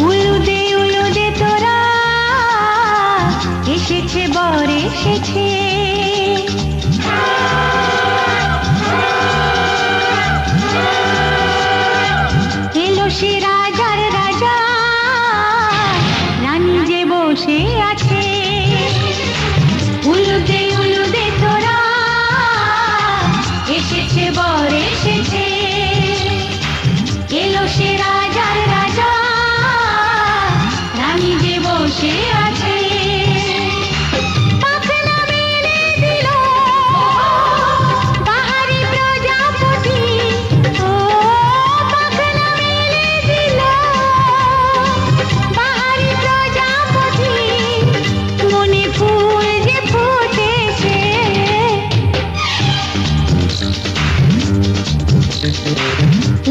উলুদে তোরা এসেছে বর এসেছে, এলো সে রাজার রাজা, রানী যে বসে আছে। উলুদে তোরা এসেছে বর এসেছে, এলো সে রাজার রাজা, রানী যে বসে আছে। পাখনা মেলে দিল বাহারি প্রজাপতি, ও পাখনা মেলে দিল বাহারি প্রজাপতি, মনে ফুল যে ফুটেছে।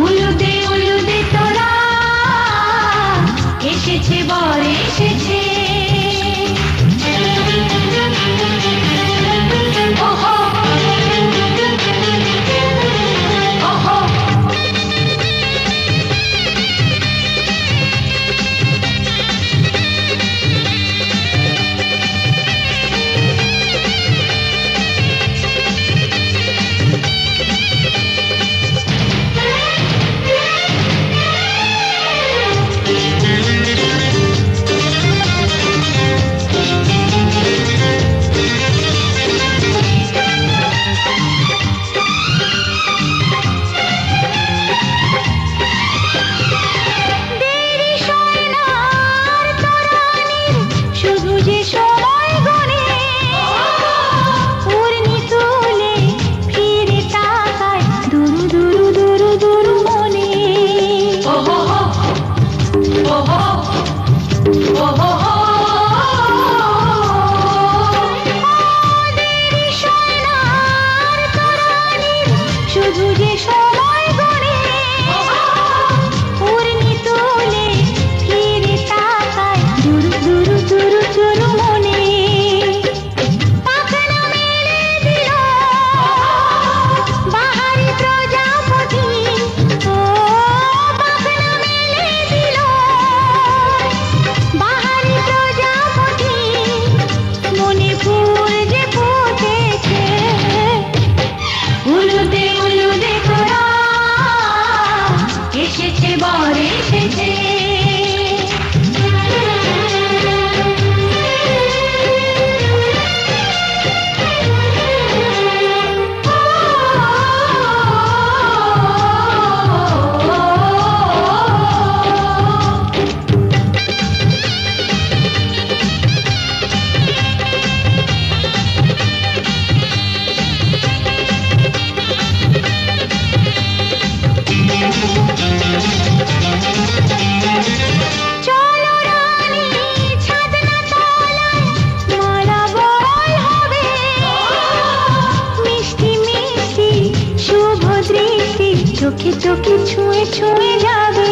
উলুদে তোরা এসেছে বর এসেছে। ওহো ওহো চোখে চোখে ছুঁয়ে ছুঁয়ে যাবে।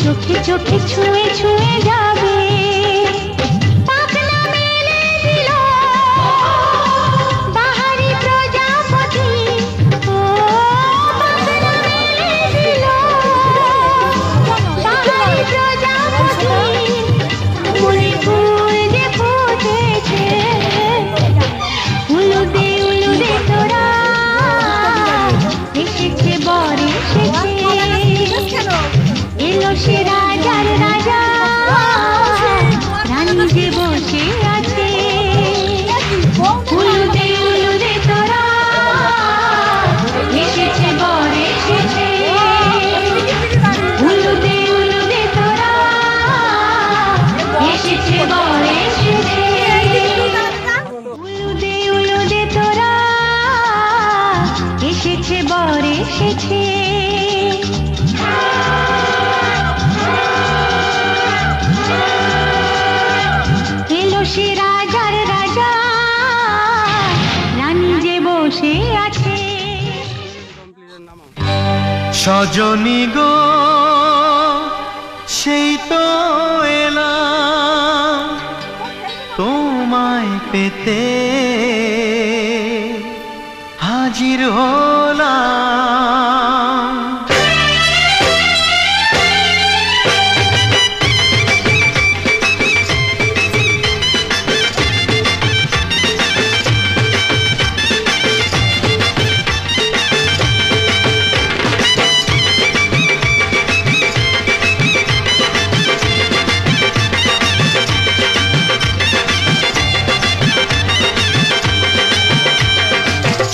চোখে চোখে ছুঁয়ে ছুঁয়ে যাবে। পাখনা মেলে দিল বাহারি প্রজাপতি, ও পাখনা মেলে দিল বাহারি প্রজাপতি, মনে ফুল যে ফুটেছে। উলুদে তোরা এসেছে বর এসেছে, এলো সে রাজার রাজা, রানী যে বসে আছে। উলুদে তোরা এসেছে বর এসেছে, উলুদে তোরা এসেছে বর এসেছে। উলুদে তোরা এসেছে বর এসেছে। এলো সে রাজার রাজা, রানী সজনী গো সেই তো এলাম তোমায় পেতে হাজির হলাম।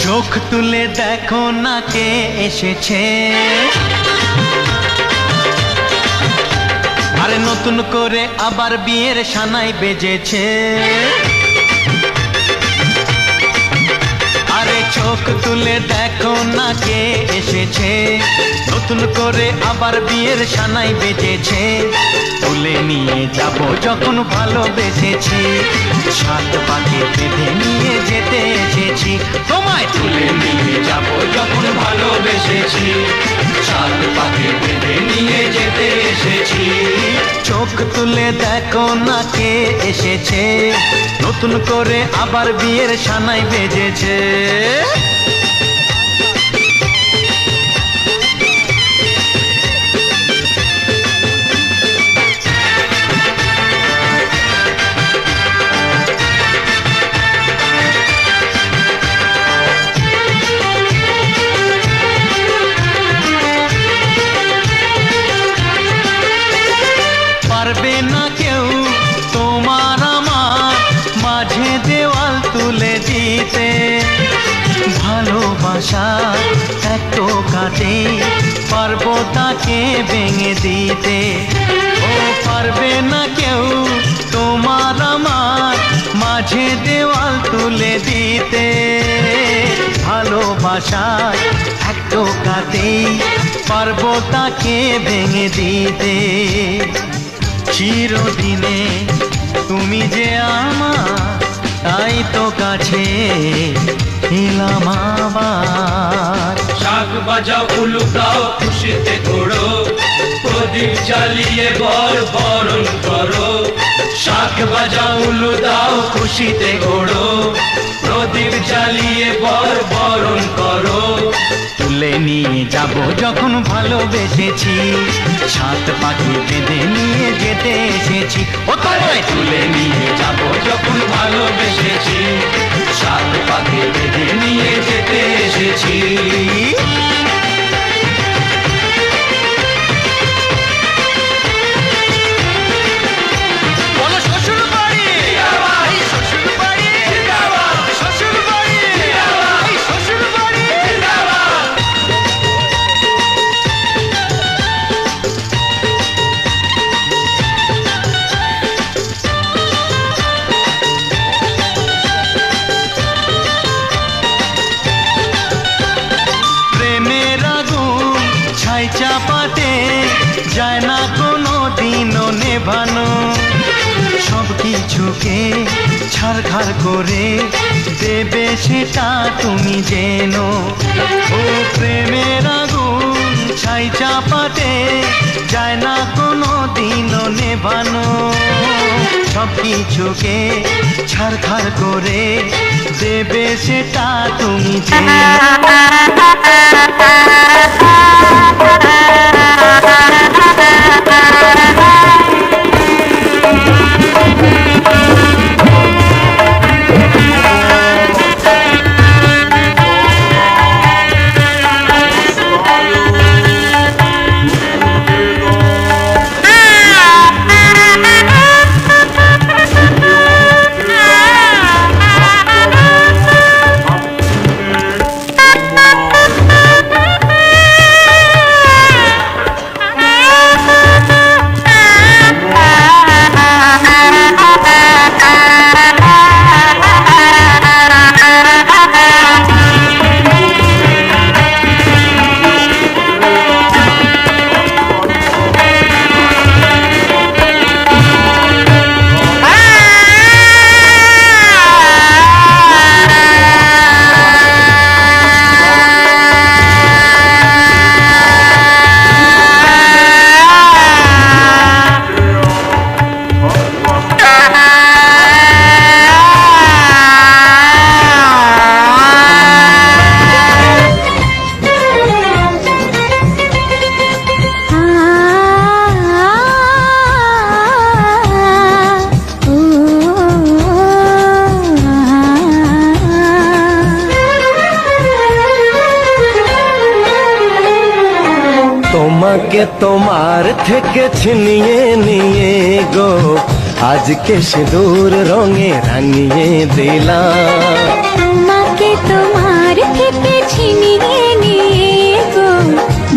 চোখ তুলে দেখো না কে এসেছে, আরে নতুন করে আবার বিয়ের সানাই বেজেছে। আরে চোখ তুলে দেখো না কে এসেছে, নতুন করে আবার বিয়ের সানাই বেজেছে। তুলে নিয়ে যাব যখন ভালোবেসেছি, সাত পাকে বেঁধে নিয়ে যেতে এসেছি। তোমায় তুলে নিয়ে যাব যখন ভালোবেসেছি, সাত পাকে বেঁধে নিয়ে যেতে এসেছি। চোখ তুলে দেখো না কে এসেছে, নতুন করে আবার বিয়ের সানাই বেজেছে। পারবে না কেউ তোমার আমার মাঝে দেওয়াল তুলে দিতে, ভালোবাসা এত কাটে পারবো তাকে ভেঙে দিতে। ও পারবে না কেউ তোমার আমার মাঝে দেওয়াল তুলে দিতে, ভালোবাসা এত কাটে পারবো তাকে ভেঙে দিতে। চিরদিনে তুমি যে আমার, তাই তো কাছে এলাম আবার। শাক বাজাও উলু দাও খুশিতে ঘোড়ো, প্রদীপ জ্বালিয়ে বর বরণ করো। শাক বাজাও উলু দাও খুশিতে ঘোড়ো, প্রদীপ জ্বালিয়ে বর বরণ করো। তুলে নিয়ে যাব যখন ভালোবেসেছি, সাত পাখি বেঁধে নিয়ে যেতে এসেছি। ও তোমায় তুলে নিয়ে যাব যখন ভালোবেসেছি, সাত পাকে বেঁধে নিয়ে যেতে এসেছি। ছাই চাপাতে যায় না কোনো দিনও নেভানো, সব কিছুকে ছারখার করে দেবে সেটা তুমি জেনো। ও প্রেমের আগুন ছাই চাপাতে যায় না কোনো দিনও নেভানো, সব কিছুকে ছারখার করে দেবে সেটা তুমি জেনো। তোমাকে তোমার থেকে ছিনিয়ে নিয়ে গো আজকে সিঁদুর রঙে রাঙিয়ে দিলাম। তোমাকে তোমার থেকে ছিনিয়ে নিয়ে গো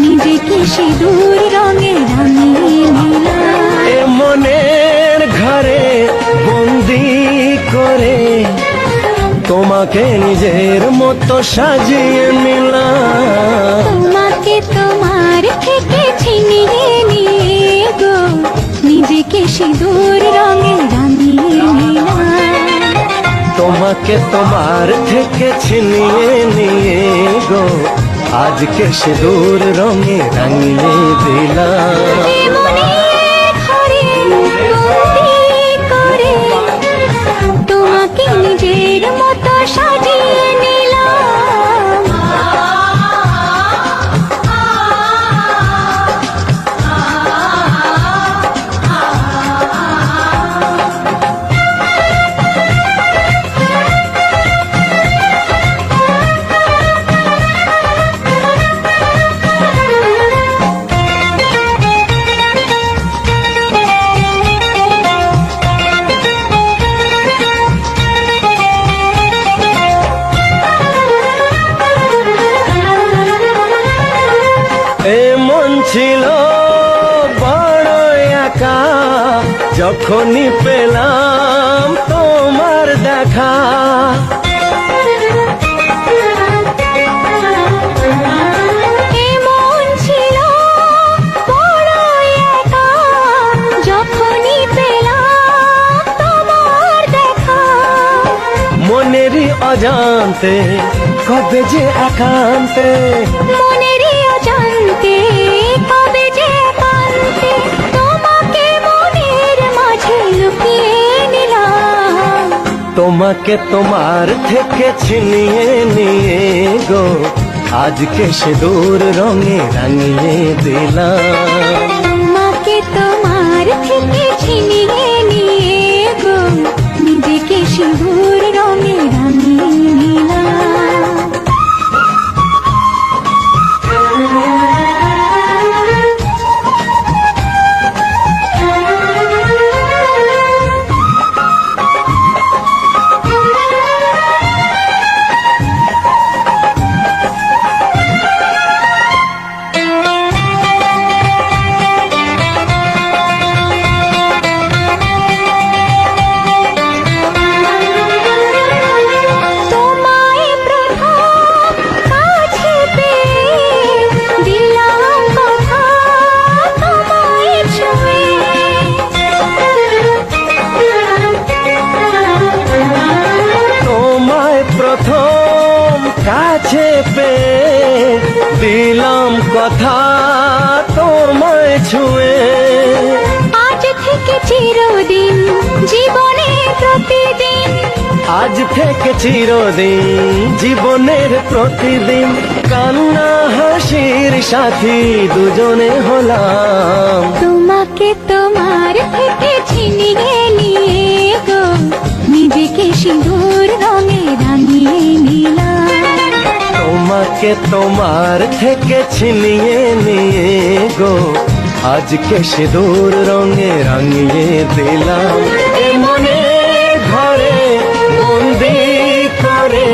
নিজেকে সিঁদুর রঙে রাঙিয়ে নিলাম। এ মনের ঘরে বন্দি করে তোমাকে নিজের মতো সাজিয়ে নিলাম। তোমাকে তোমার থেকে ছিনিয়ে নিয়ে গো নিজেকে সিঁদুর রঙে রাঙিয়ে নিলাম। তোমাকে তোমার থেকে ছিনিয়ে নিয়ে গো আজকে সিঁদুর রঙে রাঙিয়ে দিলাম। এ মনের ঘরে বন্দি করে তোমাকে নিজের মতো সাজিয়ে নিলাম। এ মন ছিল বড় একা যখনই পেলাম তোমার দেখা। এমন ছিল বড় একা যখনই পেলাম তোমার দেখা। মনেরই অজান্তে কবে যে একান্তে মনেরই অজান্তে কবে যে একান্তে তোমাকে মনের মাঝে লুকিয়ে নিলাম। তোমাকে তোমার থেকে ছিনিয়ে নিয়ে গো আজকে সিঁদুর রঙে রাঙিয়ে দিলাম। তোমাকে তোমার থেকে ছিনিয়ে নিয়ে গো নিজেকে সিঁদুর রঙে রাঙিয়ে নিলাম। তোমায় প্রথম কাছে পেয়ে দিলাম কথা তোমায় ছুঁয়ে। তোমায় প্রথম কাছে পেয়ে দিলাম কথা তোমায় ছুঁয়ে। আজ থেকে চিরদিন জীবনে প্রতিদিন আজ থেকে চিরদিন জীবনের প্রতিদিন কান্না হাসির সাথী দুজনে হলাম। তোমাকে তোমার থেকে ছিনিয়ে নিয়ে গো নিজেকে সিঁদুর রঙে রাঙিয়ে নিলাম। তোমাকে তোমার থেকে ছিনিয়ে নিয়ে গো আজকে সিঁদুর রঙে রাঙিয়ে দিলাম। এ মনের ঘরে বন্দি করে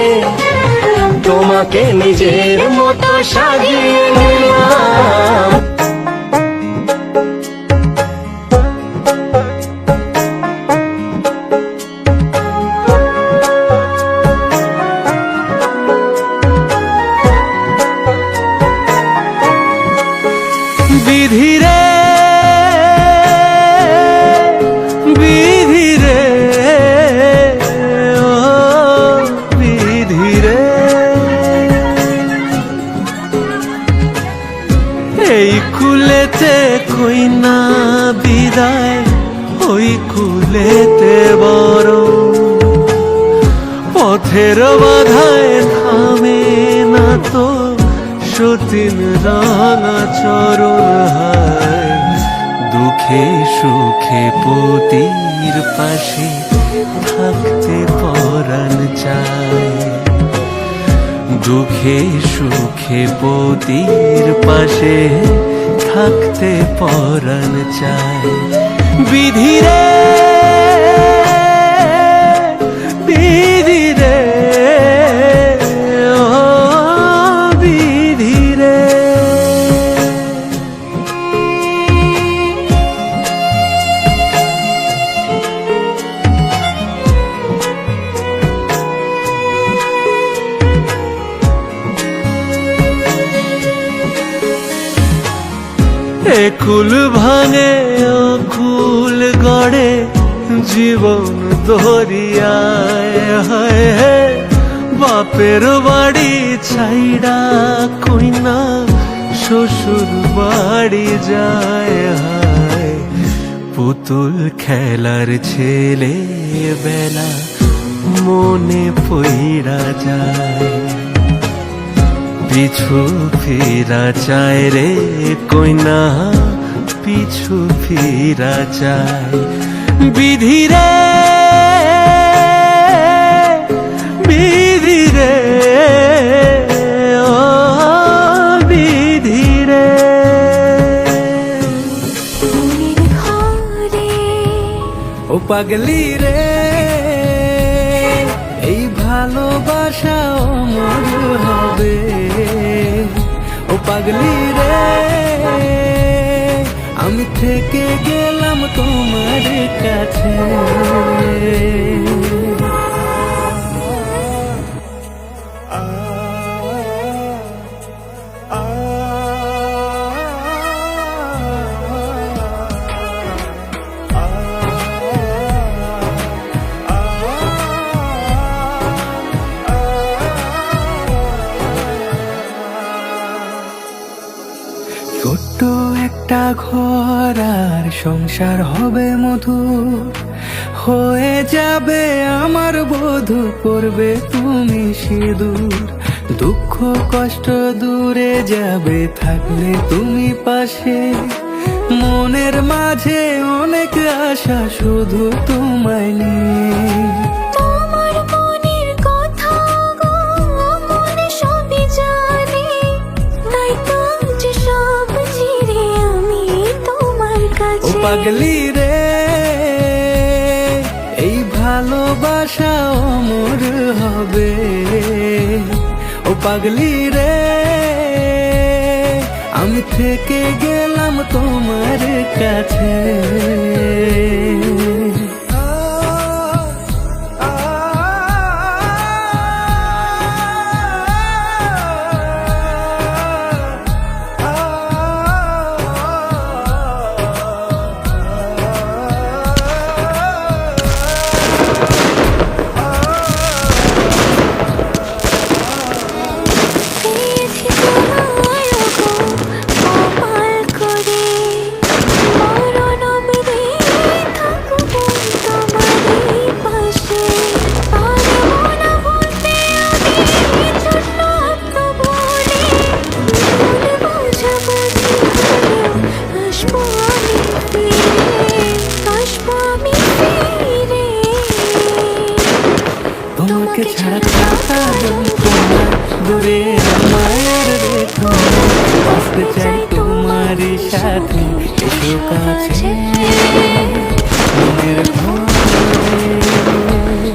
তোমাকে নিজের মতো সাজিয়ে নিলাম। বিধিরে বিধিরে ও বিধিরে এই কুলেতে কই না বিদায় ওই কুলেতে বড় পথের বাধায় থামে না তো সতীন রাঙা চরণ হায়। দুঃখে সুখে পতির পাশে থাকতে পরাণ চায়। দুঃখে সুখে পতির পাশে থাকতে পরাণ চায়। বিধিরে বিধিরে ও বিধিরে। একুল ভাঙে অকুল গড়ে জীবন দরিয়ায়। হায় হে বাপের বাড়ি ছাইড়া কইনা শ্বশুর বাড়ি যায়। হায় পুতুল খেলার ছেলে বেলা মনে পইড়া যায়। পিছু ফিরা চায় রে কইনা পিছু ফিরা চায়। বিধিরে বিধিরে ও বিধিরে। ও পাগলি রে এই ভালোবাসা অমর হবে। ও পাগলি রে আমি থেকে গেলাম তোমার কাছে। ছোট্ট একটা ঘর আর সংসার হবে মধুর, হয়ে যাবে আমার বধূ, করবে তুমি সিঁদুর। দুঃখ কষ্ট দূরে যাবে থাকলে তুমি পাশে, মনের মাঝে অনেক আশা শুধু তোমায় নিয়ে। ও পাগলি রে এই ভালোবাসা অমর হবে। ও পাগলি রে আমি থেকে গেলাম তোমার কাছে। তোমাকে ছাড়া থাকা যন্ত্রণা, দূরে মায়ের রেখো, আসতে চাই তোমারই সাথে, এসো কাছে মনের